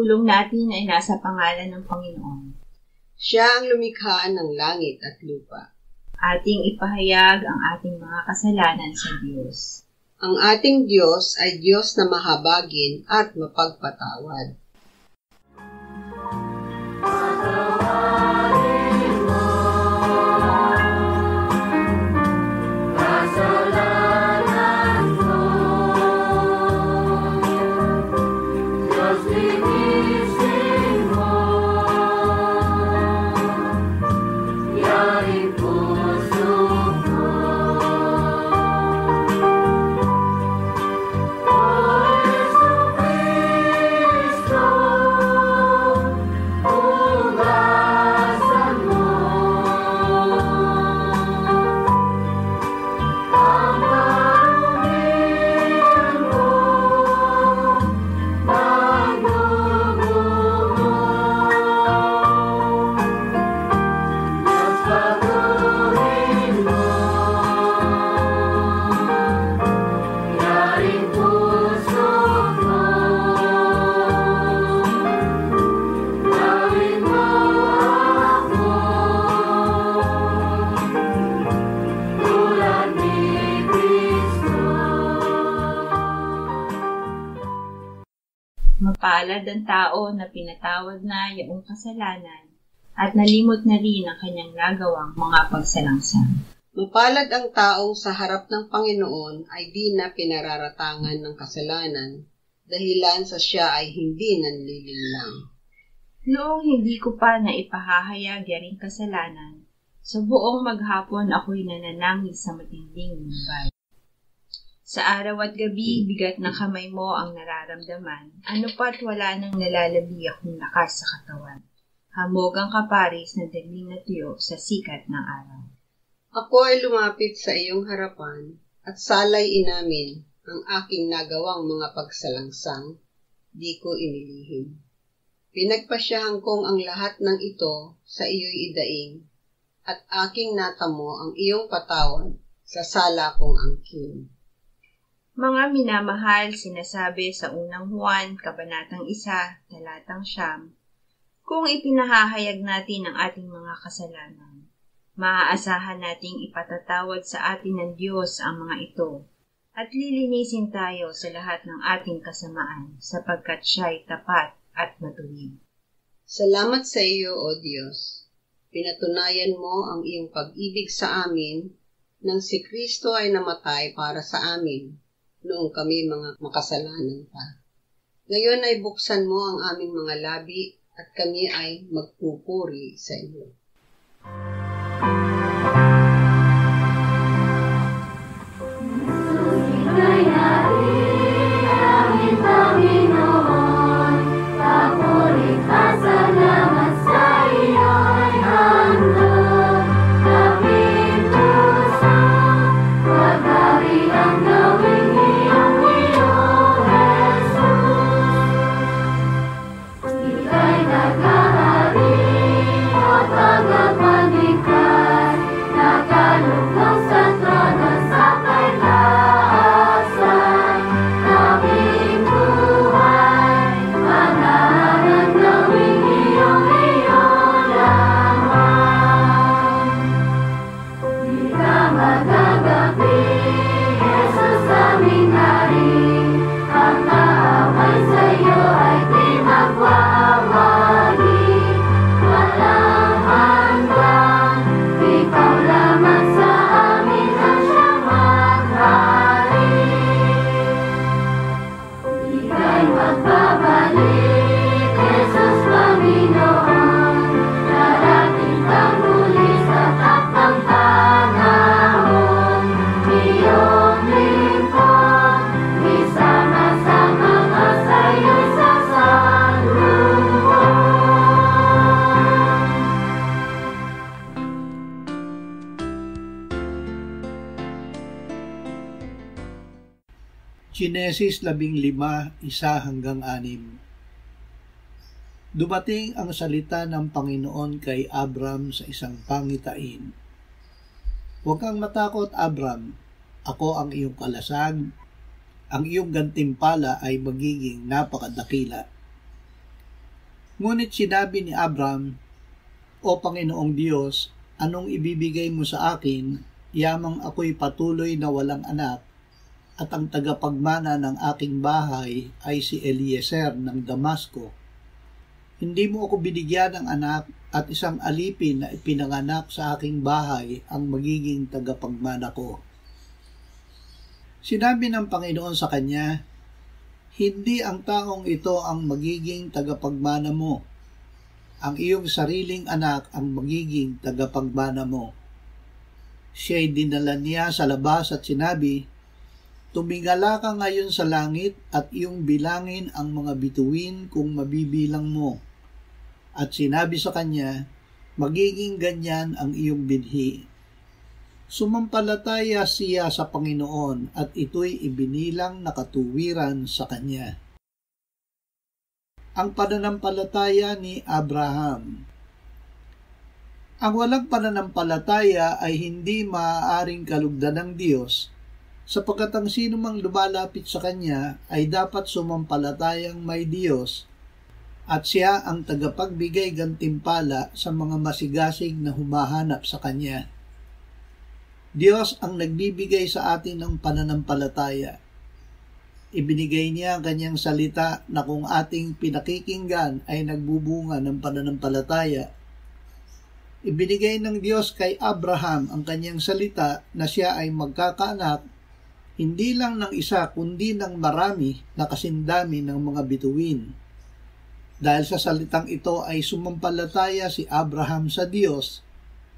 pagtulong natin ay nasa pangalan ng Panginoon. Siya ang lumikha ng langit at lupa. Ating ipahayag ang ating mga kasalanan sa Diyos. Ang ating Diyos ay Diyos na mahabagin at mapagpatawad. Mapalad ang tao na pinatawad na iyong kasalanan at nalimot na rin ang kanyang nagawang mga pagsalangsang. Mapalad ang taong sa harap ng Panginoon ay di na pinararatangan ng kasalanan, dahilan sa siya ay hindi nanlilinlang. Noong hindi ko pa naipahahayag yaring kasalanan, sa buong maghapon ako'y nananangis sa matinding lumbay. Sa araw at gabi, bigat na kamay mo ang nararamdaman, ano pa't wala nang nalalabi akong lakas sa katawan. Hamog ang kaparis na dagling na tuyo sa sikat ng araw. Ako ay lumapit sa iyong harapan at salay inamin ang aking nagawang mga pagsalangsang, di ko inilihim. Pinagpasyahan kong ang lahat ng ito sa iyo'y idaing, at aking natamo ang iyong patawad sa sala kong angkin. Mga minamahal, sinasabi sa unang Juan, Kabanatang 1, Talatang 9, kung ipinahahayag natin ang ating mga kasalanan, maaasahan nating ipatatawad sa atin ng Diyos ang mga ito, at lilinisin tayo sa lahat ng ating kasamaan, sapagkat siya'y tapat at matuwid. Salamat sa iyo, O Diyos. Pinatunayan mo ang iyong pag-ibig sa amin nang si Kristo ay namatay para sa amin noong kami mga makasalanan pa. Ngayon ay buksan mo ang aming mga labi at kami ay magpupuri sa iyo. Genesis 15:1-6. Dumating ang salita ng Panginoon kay Abram sa isang pangitain. Huwag kang matakot, Abram. Ako ang iyong kalasag. Ang iyong gantimpala ay magiging napakadakila. Ngunit sinabi ni Abram, "O Panginoong Diyos, anong ibibigay mo sa akin, yamang ako'y patuloy na walang anak, at ang tagapagmana ng aking bahay ay si Eliezer ng Damasco? Hindi mo ako binigyan ng anak at isang alipin na ipinanganak sa aking bahay ang magiging tagapagmana ko." Sinabi ng Panginoon sa kanya, "Hindi ang taong ito ang magiging tagapagmana mo. Ang iyong sariling anak ang magiging tagapagmana mo." Siya'y dinala niya sa labas at sinabi, "Tumingala ka ngayon sa langit at iyong bilangin ang mga bituin kung mabibilang mo." At sinabi sa kanya, "Magiging ganyan ang iyong binhi." Sumampalataya siya sa Panginoon at ito'y ibinilang na katuwiran sa kanya. Ang pananampalataya ni Abraham. Ang walang pananampalataya ay hindi maaaring kalugdan ng Diyos, sapagkat ang sino mang lumalapit sa Kanya ay dapat sumampalatayang may Diyos at siya ang tagapagbigay gantimpala sa mga masigasig na humahanap sa Kanya. Diyos ang nagbibigay sa atin ng pananampalataya. Ibinigay niya ang kanyang salita na kung ating pinakikinggan ay nagbubunga ng pananampalataya. Ibinigay ng Diyos kay Abraham ang kanyang salita na siya ay magkakaanak hindi lang ng isa kundi ng marami na kasindami ng mga bituin. Dahil sa salitang ito ay sumampalataya si Abraham sa Diyos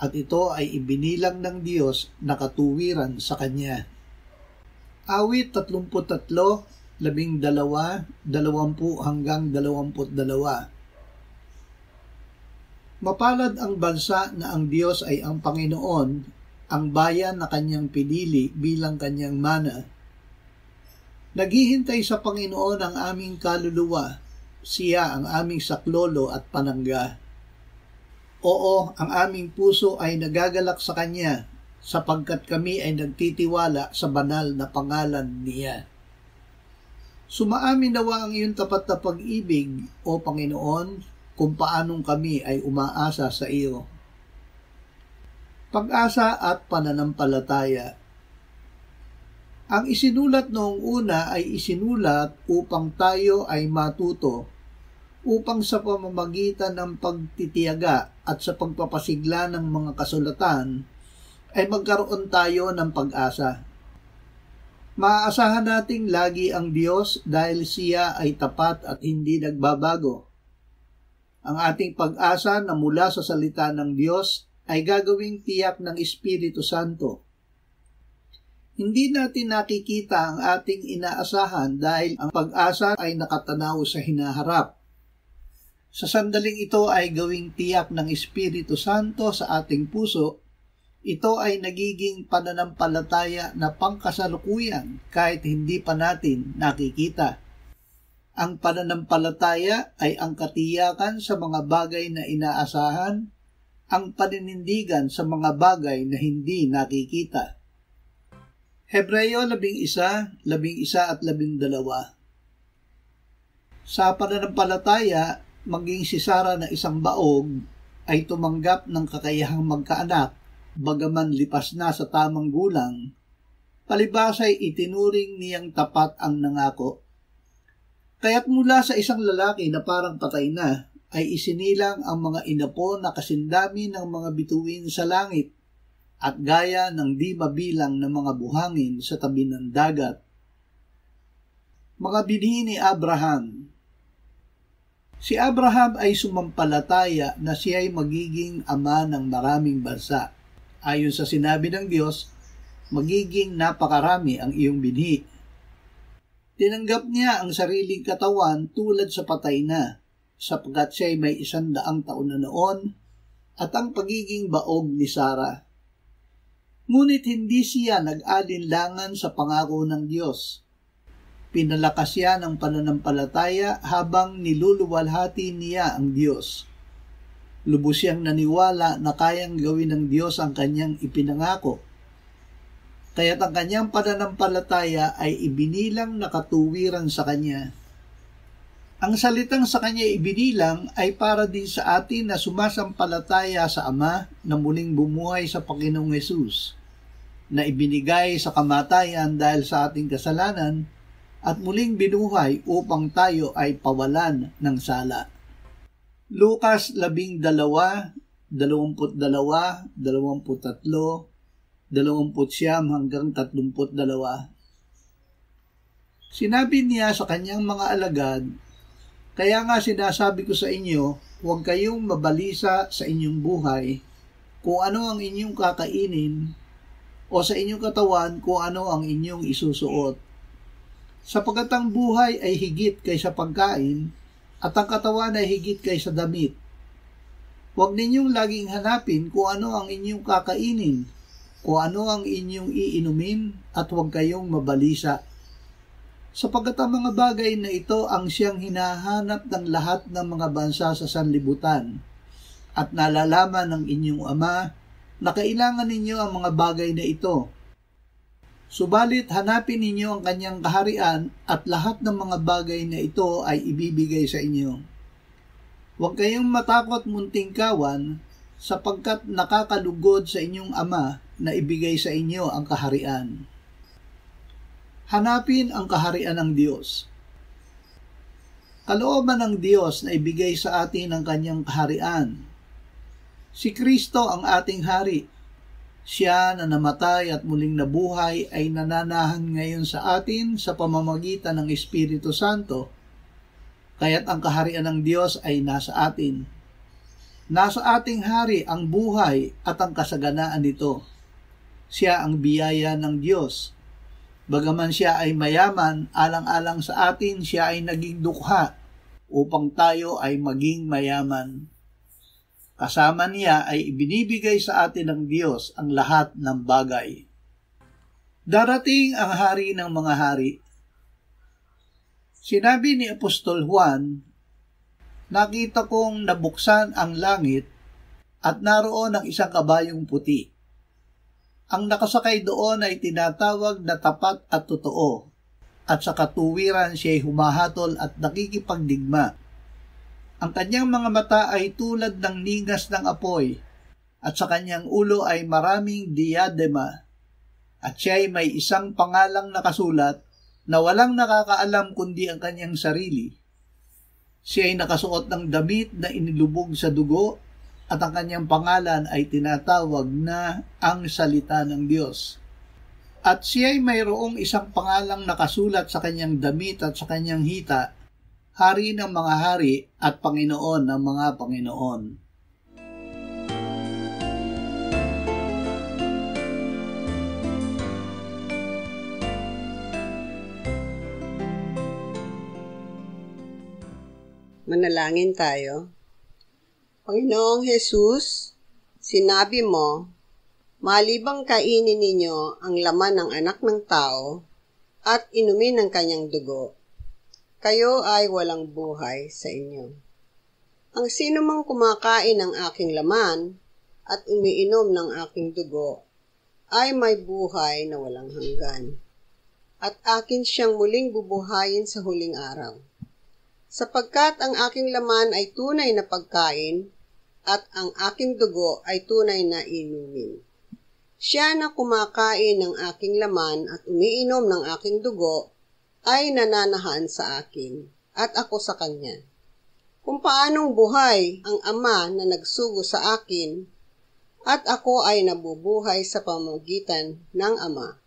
at ito ay ibinilang ng Diyos na katuwiran sa kanya. Awit 33, 12, 20 hanggang 22. Mapalad ang bansa na ang Diyos ay ang Panginoon, ang bayan na kanyang pinili bilang kanyang mana. Naghihintay sa Panginoon ang aming kaluluwa, siya ang aming saklolo at panangga. Oo, ang aming puso ay nagagalak sa Kanya, sapagkat kami ay nagtitiwala sa banal na pangalan niya. Sumaamin nawa ang iyong tapat na pag-ibig, o Panginoon, kung paanong kami ay umaasa sa iyo. Pag-asa at pananampalataya. Ang isinulat noong una ay isinulat upang tayo ay matuto, upang sa pamamagitan ng pagtitiyaga at sa pagpapasigla ng mga kasulatan ay magkaroon tayo ng pag-asa. Maaasahan nating lagi ang Diyos dahil siya ay tapat at hindi nagbabago. Ang ating pag-asa na mula sa salita ng Diyos ay gagawing tiyak ng Espiritu Santo. Hindi natin nakikita ang ating inaasahan dahil ang pag-asa ay nakatanaw sa hinaharap. Sa sandaling ito ay gawing tiyak ng Espiritu Santo sa ating puso. Ito ay nagiging pananampalataya na pangkasalukuyan kahit hindi pa natin nakikita. Ang pananampalataya ay ang katiyakan sa mga bagay na inaasahan, ang paninindigan sa mga bagay na hindi nakikita. Hebreo 11, 11 at 12. Sa pananampalataya, maging si Sara na isang baog ay tumanggap ng kakayahang magkaanak, bagaman lipas na sa tamang gulang, palibasa'y itinuring niyang tapat ang nangako. Kaya't mula sa isang lalaki na parang patay na, ay isinilang ang mga inapo na kasindami ng mga bituin sa langit at gaya ng di mabilang na mga buhangin sa tabi ng dagat. Mga binhi ni Abraham. Si Abraham ay sumampalataya na siya ay magiging ama ng maraming bansa. Ayon sa sinabi ng Diyos, magiging napakarami ang iyong binhi. Tinanggap niya ang sariling katawan tulad sa patay na, sapagkat siya ay may 100 taon na noon, at ang pagiging baog ni Sara. Ngunit hindi siya nag-alinlangan sa pangako ng Diyos. Pinalakas siya ng pananampalataya habang niluluwalhati niya ang Diyos. Lubos siyang naniwala na kayang gawin ng Diyos ang kanyang ipinangako. Kaya't ang kanyang pananampalataya ay ibinilang na katuwiran sa kanya. Ang salitang sa kanya ibinilang ay para din sa atin na sumasampalataya sa Ama na muling bumuhay sa Panginoong Hesus, na ibinigay sa kamatayan dahil sa ating kasalanan at muling binuhay upang tayo ay pawalan ng sala. Lucas 12, 22, 23, 29 hanggang 32. Sinabi niya sa kanyang mga alagad, "Kaya nga sinasabi ko sa inyo, huwag kayong mabalisa sa inyong buhay kung ano ang inyong kakainin o sa inyong katawan kung ano ang inyong isusuot. Sapagkat ang buhay ay higit kaysa pagkain at ang katawan ay higit kaysa damit. Huwag ninyong laging hanapin kung ano ang inyong kakainin, kung ano ang inyong iinumin at huwag kayong mabalisa. Sapagkat ang mga bagay na ito ang siyang hinahanap ng lahat ng mga bansa sa sanlibutan, at nalalaman ng inyong Ama na kailangan ninyo ang mga bagay na ito. Subalit hanapin ninyo ang kanyang kaharian at lahat ng mga bagay na ito ay ibibigay sa inyo. Huwag kayong matakot munting kawan, sapagkat nakakalugod sa inyong Ama na ibigay sa inyo ang kaharian. Hanapin ang kaharian ng Diyos. Kalooban ng Diyos na ibigay sa atin ang kanyang kaharian. Si Kristo ang ating hari. Siya na namatay at muling nabuhay ay nananahan ngayon sa atin sa pamamagitan ng Espiritu Santo. Kaya't ang kaharian ng Diyos ay nasa atin. Nasa ating hari ang buhay at ang kasaganaan nito. Siya ang biyaya ng Diyos. Bagaman siya ay mayaman, alang-alang sa atin, siya ay naging dukha upang tayo ay maging mayaman. Kasama niya ay ibinibigay sa atin ng Diyos ang lahat ng bagay. Darating ang hari ng mga hari. Sinabi ni Apostol Juan, "Nakita kong nabuksan ang langit at naroon ang isang kabayong puti. Ang nakasakay doon ay tinatawag na tapat at totoo, at sa katuwiran siya ay humahatol at nakikipagdigma. Ang kanyang mga mata ay tulad ng ningas ng apoy, at sa kanyang ulo ay maraming diadema, at siya ay may isang pangalang nakasulat na walang nakakaalam kundi ang kanyang sarili. Siya ay nakasuot ng damit na inilubog sa dugo, at ang kanyang pangalan ay tinatawag na ang Salita ng Diyos. At siya ay mayroong isang pangalang nakasulat sa kanyang damit at sa kanyang hita, Hari ng mga hari at Panginoon ng mga Panginoon." Manalangin tayo. Panginoong Hesus, sinabi mo, malibang kainin ninyo ang laman ng anak ng tao at inumin ang kanyang dugo, kayo ay walang buhay sa inyo. Ang sino mang kumakain ng aking laman at umiinom ng aking dugo ay may buhay na walang hanggan, at akin siyang muling bubuhayin sa huling araw. Sapagkat ang aking laman ay tunay na pagkain, at ang aking dugo ay tunay na inumin. Siya na kumakain ng aking laman at umiinom ng aking dugo ay nananahan sa akin, at ako sa kanya. Kung paanong buhay ang Ama na nagsugo sa akin, at ako ay nabubuhay sa pamamagitan ng Ama,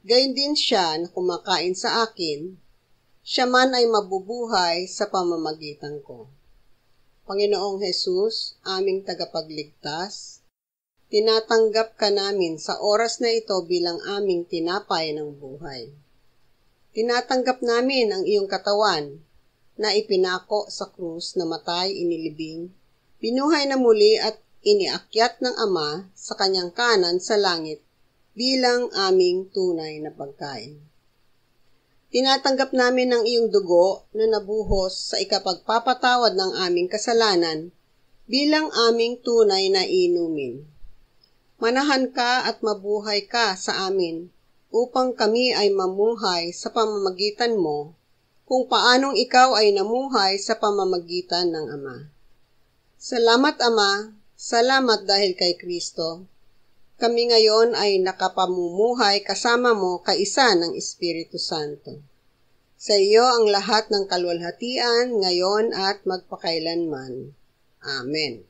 gayon din siya na kumakain sa akin, siya man ay mabubuhay sa pamamagitan ko. Panginoong Hesus, aming tagapagligtas, tinatanggap ka namin sa oras na ito bilang aming tinapay ng buhay. Tinatanggap namin ang iyong katawan na ipinako sa krus, namatay, inilibing, binuhay na muli at iniakyat ng Ama sa kanyang kanan sa langit bilang aming tunay na pagkain. Tinatanggap namin ang iyong dugo na nabuhos sa ikapagpapatawad ng aming kasalanan bilang aming tunay na inumin. Manahan ka at mabuhay ka sa amin upang kami ay mamuhay sa pamamagitan mo kung paanong ikaw ay namuhay sa pamamagitan ng Ama. Salamat, Ama. Salamat dahil kay Kristo. Kami ngayon ay nakapamumuhay kasama mo kaisa ng Espiritu Santo. Sa iyo ang lahat ng kaluwalhatian ngayon at magpakailanman. Amen.